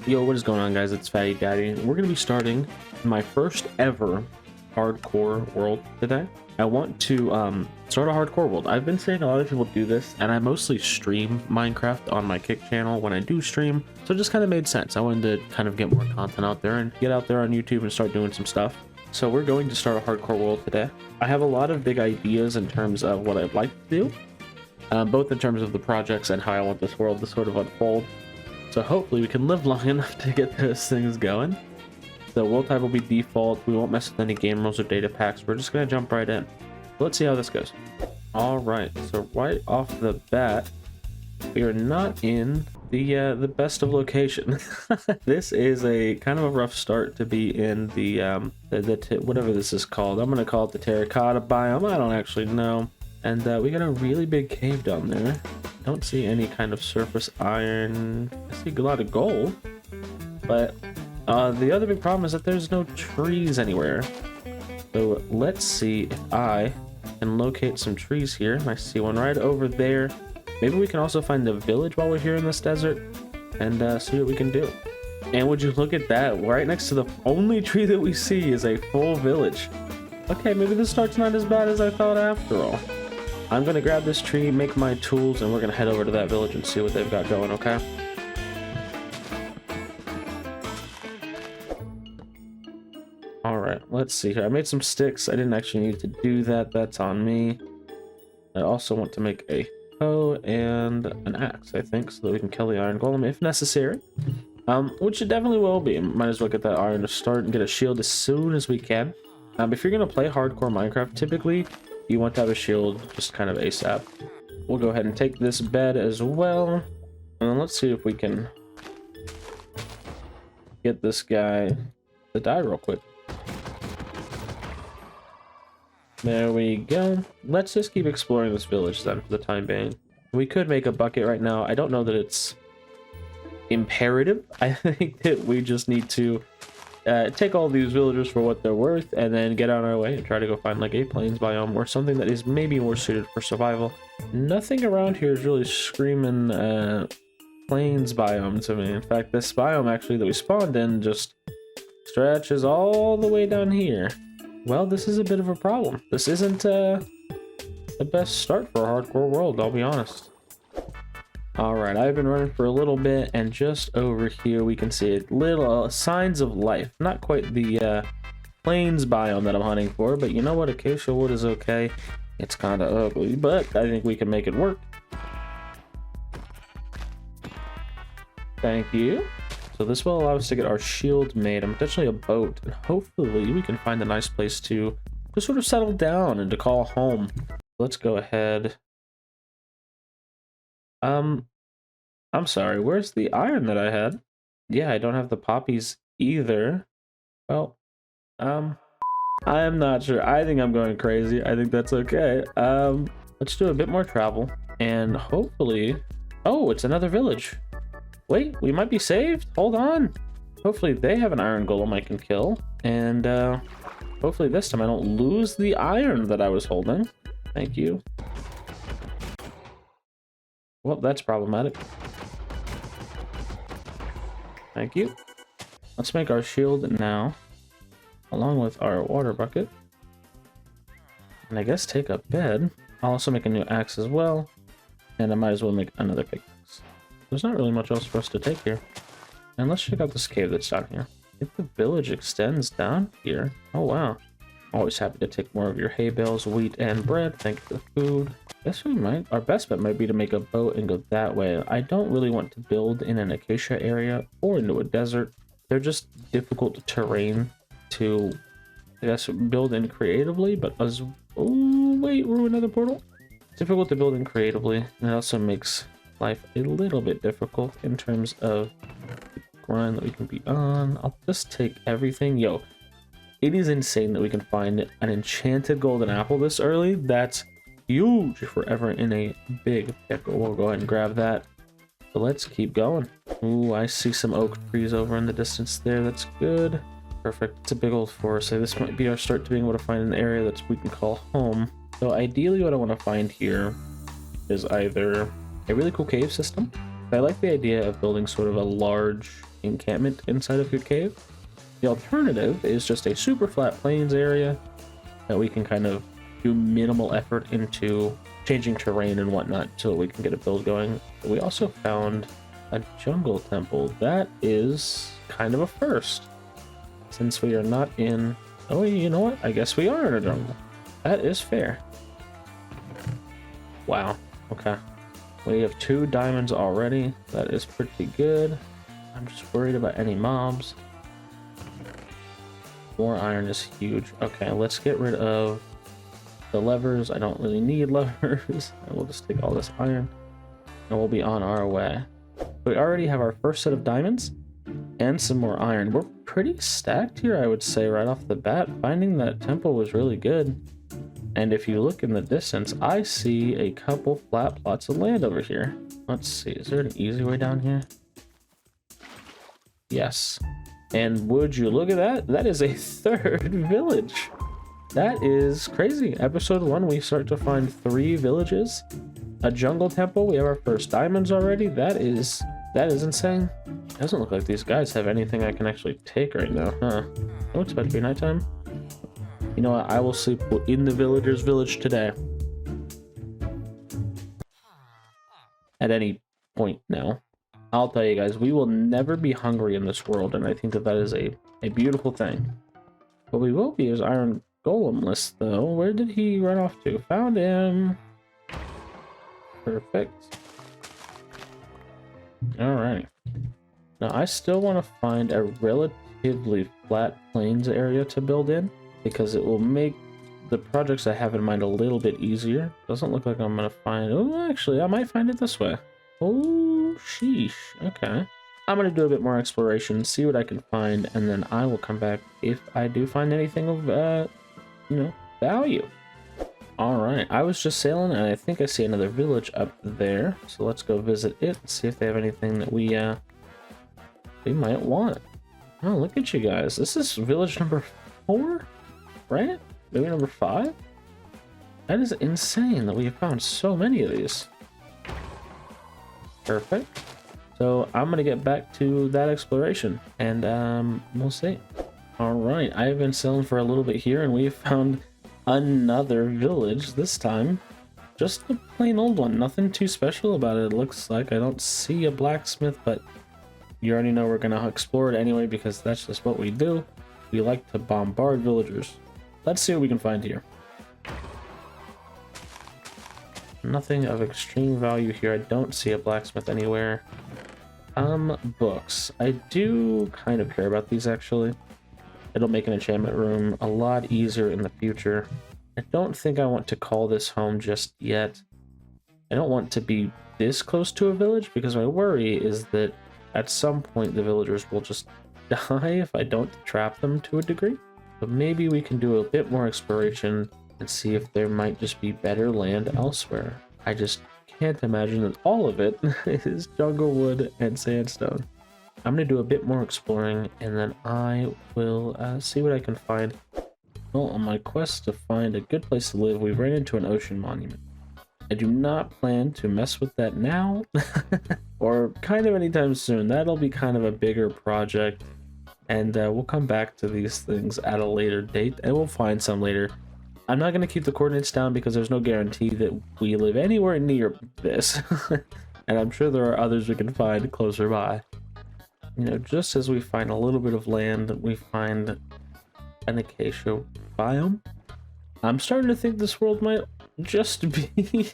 Yo, what is going on, guys? It's Fatty Daddy. We're going to be starting my first ever hardcore world today. I want to start a hardcore world. I've been seeing a lot of people do this, and I mostly stream Minecraft on my Kick channel when I do stream, so it just kind of made sense. I wanted to kind of get more content out there and get out there on YouTube and start doing some stuff. So we're going to start a hardcore world today. I have a lot of big ideas in terms of what I'd like to do, both in terms of the projects and how I want this world to sort of unfold. So hopefully we can live long enough to get those things going. The world type will be default. We won't mess with any game rules or data packs. We're just going to jump right in. Let's see how this goes. All right, so right off the bat, we are not in the best of location. This is a kind of a rough start to be in the whatever this is called. I'm going to call it the terracotta biome. I don't actually know. And we got a really big cave down there. Don't see any kind of surface iron. I see a lot of gold, but the other big problem is that there's no trees anywhere. So let's see if I can locate some trees here. I see one right over there. Maybe we can also find a village while we're here in this desert and see what we can do. And would you look at that? Right next to the only tree that we see is a full village. Okay, maybe the start's not as bad as I thought after all. I'm gonna grab this tree, make my tools, and we're gonna head over to that village and see what they've got going, okay? Alright, let's see here. I made some sticks. I didn't actually need to do that. That's on me. I also want to make a hoe and an axe, I think, so that we can kill the iron golem if necessary. Which it definitely will be. Might as well get that iron to start and get a shield as soon as we can. If you're gonna play hardcore Minecraft, typically, you want to have a shield just kind of ASAP. We'll go ahead and take this bed as well. And let's see if we can get this guy to die real quick. There we go. Let's just keep exploring this village then for the time being. We could make a bucket right now. I don't know that it's imperative. I think that we just need to take all these villagers for what they're worth and then get on our way and try to go find like a plains biome or something that is maybe more suited for survival. Nothing around here is really screaming plains biome to me. In fact, this biome actually that we spawned in just stretches all the way down here. Well, this is a bit of a problem. This isn't the best start for a hardcore world, I'll be honest. Alright, I've been running for a little bit, and just over here we can see a little signs of life. Not quite the plains biome that I'm hunting for, but you know what? Acacia wood is okay. It's kind of ugly, but I think we can make it work. Thank you. So this will allow us to get our shield made, and potentially a boat, and hopefully we can find a nice place to sort of settle down and to call home. Let's go ahead. I'm sorry, where's the iron that I had? Yeah, I don't have the poppies either. Well, I am not sure. I think I'm going crazy. I think that's okay. Let's do a bit more travel and hopefully... Oh, it's another village. Wait, we might be saved. Hold on. Hopefully they have an iron golem I can kill. And hopefully this time I don't lose the iron that I was holding. Thank you. Well, that's problematic. Thank you. Let's make our shield now, along with our water bucket. And I guess take a bed. I'll also make a new axe as well. And I might as well make another pickaxe. There's not really much else for us to take here. And let's check out this cave that's down here. If the village extends down here. Oh, wow. Always happy to take more of your hay bales, wheat, and bread. Thank you for the food. Guess we might, our best bet might be to make a boat and go that way. I don't really want to build in an acacia area or into a desert. They're just difficult terrain to, I guess, build in creatively, but as, oh wait, we're another portal. It's difficult to build in creatively, and it also makes life a little bit difficult in terms of the grind that we can be on. I'll just take everything. Yo, it is insane that we can find an enchanted golden apple this early. That's huge if we're ever in a big pickle. We'll go ahead and grab that. So let's keep going. Ooh, I see some oak trees over in the distance there. That's good. Perfect. It's a big old forest. So this might be our start to being able to find an area that we can call home. So ideally what I want to find here is either a really cool cave system. I like the idea of building sort of a large encampment inside of your cave. The alternative is just a super flat plains area that we can kind of do minimal effort into changing terrain and whatnot so we can get a build going. We also found a jungle temple. That is kind of a first, since we are not in... Oh, you know what? I guess we are in a jungle. That is fair. Wow. Okay. We have 2 diamonds already. That is pretty good. I'm just worried about any mobs. More iron is huge. Okay, let's get rid of the levers. I don't really need levers. And we'll just take all this iron and we'll be on our way. We already have our first set of diamonds and some more iron. We're pretty stacked here, I would say, right off the bat. Finding that temple was really good. And if you look in the distance, I see a couple flat plots of land over here. Let's see, is there an easy way down here? Yes. And would you look at that? That is a 3rd village. That is crazy. Episode 1, we start to find 3 villages. A jungle temple. We have our first diamonds already. That is insane. Doesn't look like these guys have anything I can actually take right now, huh? Oh, it's about to be nighttime. You know what? I will sleep in the villager's village today. At any point now. I'll tell you guys, we will never be hungry in this world, and I think that is a beautiful thing. What we will be is Iron Golemless, though. Where did he run off to? Found him. Perfect. Alright. Now, I still want to find a relatively flat plains area to build in, because it will make the projects I have in mind a little bit easier. Doesn't look like I'm going to find... Oh, actually, I might find it this way. Oh, sheesh. Okay. I'm going to do a bit more exploration, see what I can find, and then I will come back if I do find anything of, value. Alright, I was just sailing, and I think I see another village up there. So let's go visit it and see if they have anything that we might want. Oh, look at you guys. This is village number 4, right? Maybe number 5? That is insane that we have found so many of these. Perfect. So I'm gonna get back to that exploration, and we'll see. All right, I've been sailing for a little bit here, and we found another village. This time, just a plain old one. Nothing too special about it. It looks like I don't see a blacksmith, but you already know we're gonna explore it anyway because that's just what we do. We like to bombard villagers. Let's see what we can find here. Nothing of extreme value here. I don't see a blacksmith anywhere. Books. I do kind of care about these, actually. It'll make an enchantment room a lot easier in the future. I don't think I want to call this home just yet. I don't want to be this close to a village because my worry is that at some point the villagers will just die if I don't trap them to a degree. But maybe we can do a bit more exploration and see if there might just be better land elsewhere. I just can't imagine that all of it is jungle wood and sandstone. I'm going to do a bit more exploring, and then I will see what I can find. Well, on my quest to find a good place to live, we ran into an ocean monument. I do not plan to mess with that now, or kind of anytime soon. That'll be kind of a bigger project, and we'll come back to these things at a later date, and we'll find some later. I'm not going to keep the coordinates down because there's no guarantee that we live anywhere near this. And I'm sure there are others we can find closer by. You know, just as we find a little bit of land, we find an acacia biome. I'm starting to think this world might just be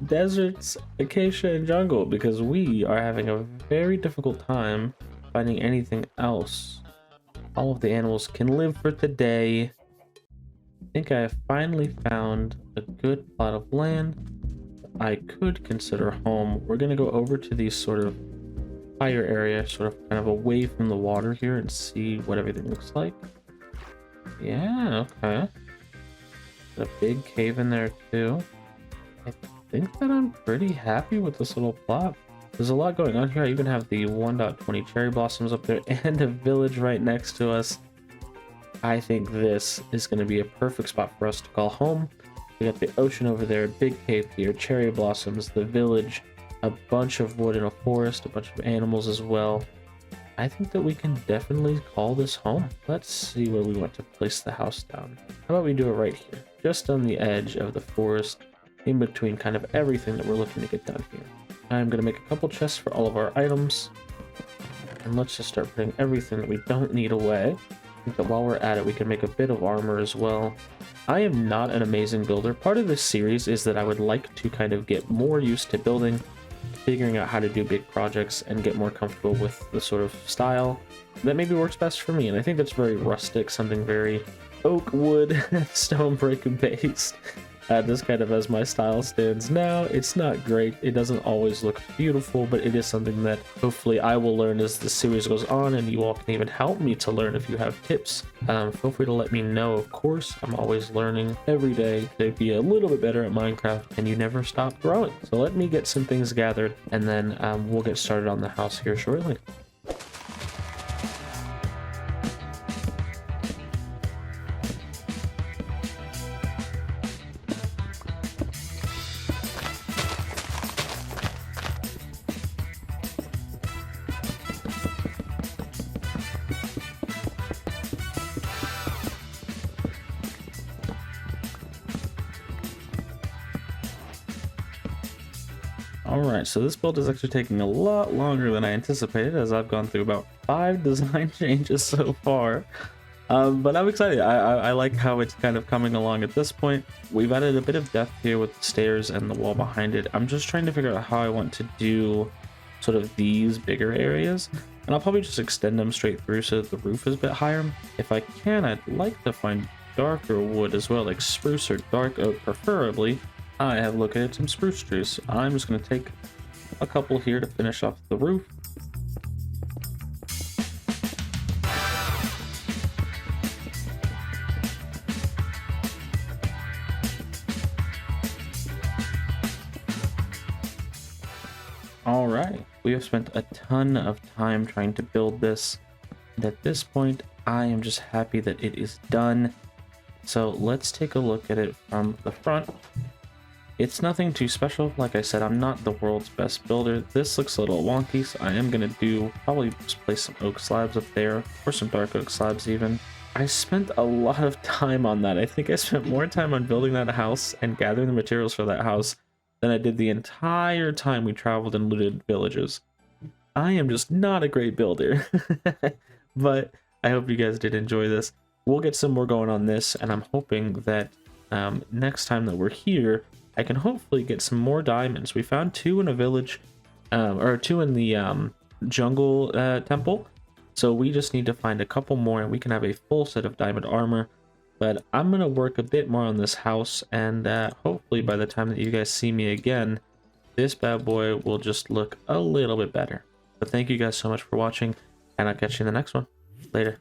deserts, acacia, and jungle because we are having a very difficult time finding anything else. All of the animals can live for today. I think I have finally found a good plot of land I could consider home. We're going to go over to these sort of higher area, sort of kind of away from the water here and see what everything looks like. Yeah, okay. Got a big cave in there too. I think that I'm pretty happy with this little plot. There's a lot going on here. I even have the 1.20 cherry blossoms up there and a village right next to us. I think this is going to be a perfect spot for us to call home. We got the ocean over there, big cave here, cherry blossoms, the village, a bunch of wood in a forest, a bunch of animals as well. I think that we can definitely call this home. Let's see where we want to place the house down. How about we do it right here, just on the edge of the forest, in between kind of everything that we're looking to get done here. I'm going to make a couple chests for all of our items, and let's just start putting everything that we don't need away. I think that while we're at it, we can make a bit of armor as well. I am not an amazing builder. Part of this series is that I would like to kind of get more used to building, figuring out how to do big projects, and get more comfortable with the sort of style that maybe works best for me. And I think that's very rustic, something very oak wood, stone brick based. Just kind of as my style stands now. It's not great. It doesn't always look beautiful, but it is something that hopefully I will learn as the series goes on, and you all can even help me to learn if you have tips. Feel free to let me know, of course. I'm always learning every day to be a little bit better at Minecraft, and you never stop growing. So let me get some things gathered, and then we'll get started on the house here shortly. Alright, so this build is actually taking a lot longer than I anticipated, as I've gone through about 5 design changes so far. But I'm excited. I like how it's kind of coming along at this point. We've added a bit of depth here with the stairs and the wall behind it. I'm just trying to figure out how I want to do sort of these bigger areas. And I'll probably just extend them straight through so that the roof is a bit higher. If I can, I'd like to find darker wood as well, like spruce or dark oak preferably. I have located some spruce trees. I'm just going to take a couple here to finish off the roof. All right, we have spent a ton of time trying to build this, and at this point, I am just happy that it is done. So let's take a look at it from the front. It's nothing too special. Like I said, I'm not the world's best builder. This looks a little wonky, so I am going to probably just place some oak slabs up there, or some dark oak slabs even. I spent a lot of time on that. I think I spent more time on building that house and gathering the materials for that house than I did the entire time we traveled and looted villages. I am just not a great builder, but I hope you guys did enjoy this. We'll get some more going on this, and I'm hoping that next time that we're here, I can hopefully get some more diamonds. We found 2 in a village, or 2 in the jungle temple. So we just need to find a couple more and we can have a full set of diamond armor. But I'm going to work a bit more on this house, and hopefully by the time that you guys see me again, this bad boy will just look a little bit better. But thank you guys so much for watching, and I'll catch you in the next one. Later.